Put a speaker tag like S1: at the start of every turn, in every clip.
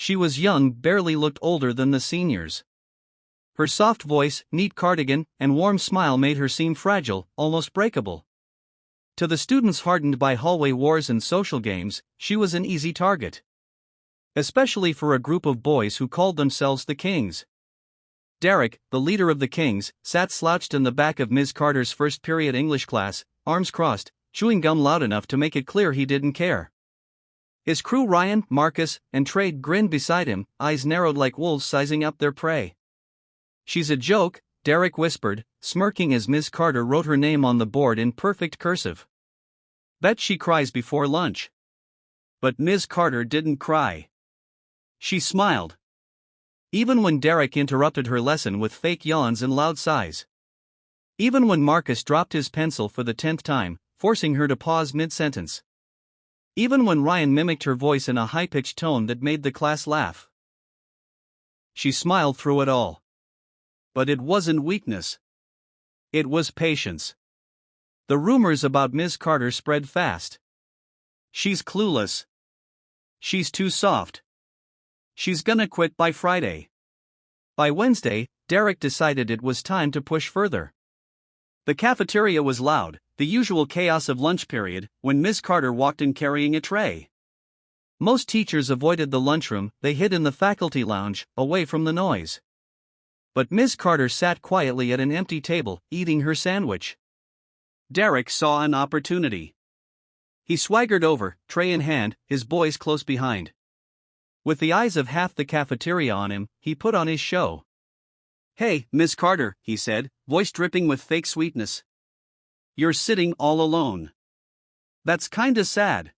S1: She was young, barely looked older than the seniors. Her soft voice, neat cardigan, and warm smile made her seem fragile, almost breakable. To the students hardened by hallway wars and social games, she was an easy target. Especially for a group of boys who called themselves the Kings. Derek, the leader of the Kings, sat slouched in the back of Ms. Carter's first period English class, arms crossed, chewing gum loud enough to make it clear he didn't care. His crew Ryan, Marcus, and Trade grinned beside him, eyes narrowed like wolves sizing up their prey. "She's a joke," Derek whispered, smirking as Ms. Carter wrote her name on the board in perfect cursive. "Bet she cries before lunch." But Ms. Carter didn't cry. She smiled. Even when Derek interrupted her lesson with fake yawns and loud sighs. Even when Marcus dropped his pencil for the 10th time, forcing her to pause mid-sentence. Even when Ryan mimicked her voice in a high-pitched tone that made the class laugh. She smiled through it all. But it wasn't weakness. It was patience. The rumors about Ms. Carter spread fast. "She's clueless. She's too soft. She's gonna quit by Friday." By Wednesday, Derek decided it was time to push further. The cafeteria was loud, the usual chaos of lunch period, when Ms. Carter walked in carrying a tray. Most teachers avoided the lunchroom, they hid in the faculty lounge, away from the noise. But Ms. Carter sat quietly at an empty table, eating her sandwich. Derek saw an opportunity. He swaggered over, tray in hand, his boys close behind. With the eyes of half the cafeteria on him, he put on his show. "Hey, Miss Carter," he said, voice dripping with fake sweetness. "You're sitting all alone. That's kinda sad."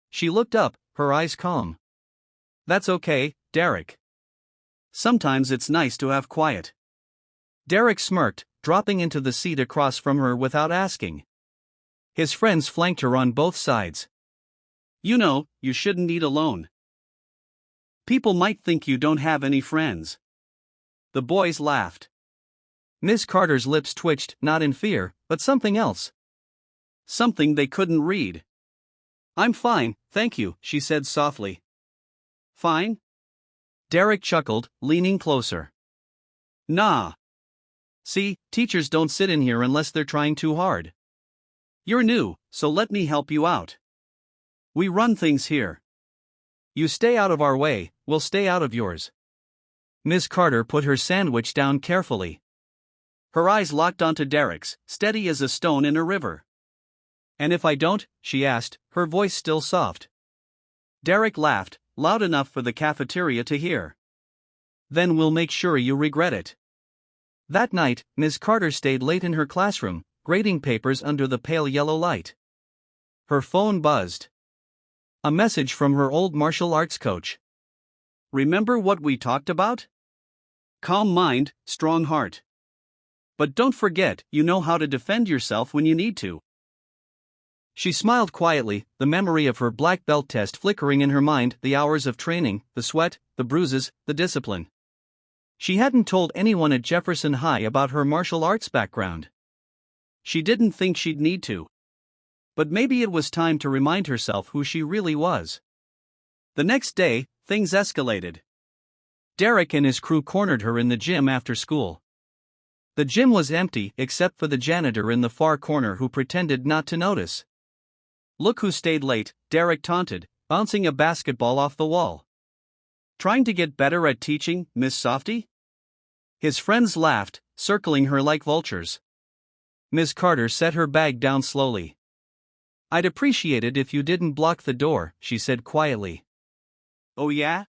S1: She looked up, her eyes calm. "That's okay, Derek. Sometimes it's nice to have quiet." Derek smirked, dropping into the seat across from her without asking. His friends flanked her on both sides. "You know, you shouldn't eat alone. People might think you don't have any friends." The boys laughed. Miss Carter's lips twitched, not in fear, but something else. Something they couldn't read. "I'm fine, thank you," she said softly. "Fine?" Derek chuckled, leaning closer. "Nah. See, teachers don't sit in here unless they're trying too hard. You're new, so let me help you out. We run things here. You stay out of our way, we'll stay out of yours." Miss Carter put her sandwich down carefully. Her eyes locked onto Derek's, steady as a stone in a river. "And if I don't?" she asked, her voice still soft. Derek laughed, loud enough for the cafeteria to hear. "Then we'll make sure you regret it." That night, Miss Carter stayed late in her classroom, grading papers under the pale yellow light. Her phone buzzed. A message from her old martial arts coach. "Remember what we talked about? Calm mind, strong heart. But don't forget, you know how to defend yourself when you need to." She smiled quietly, the memory of her black belt test flickering in her mind, the hours of training, the sweat, the bruises, the discipline. She hadn't told anyone at Jefferson High about her martial arts background. She didn't think she'd need to. But maybe it was time to remind herself who she really was. The next day, things escalated. Derek and his crew cornered her in the gym after school. The gym was empty except for the janitor in the far corner who pretended not to notice. "Look who stayed late," Derek taunted, bouncing a basketball off the wall. "Trying to get better at teaching, Miss Softy?" His friends laughed, circling her like vultures. Miss Carter set her bag down slowly. "I'd appreciate it if you didn't block the door," she said quietly. "Oh yeah?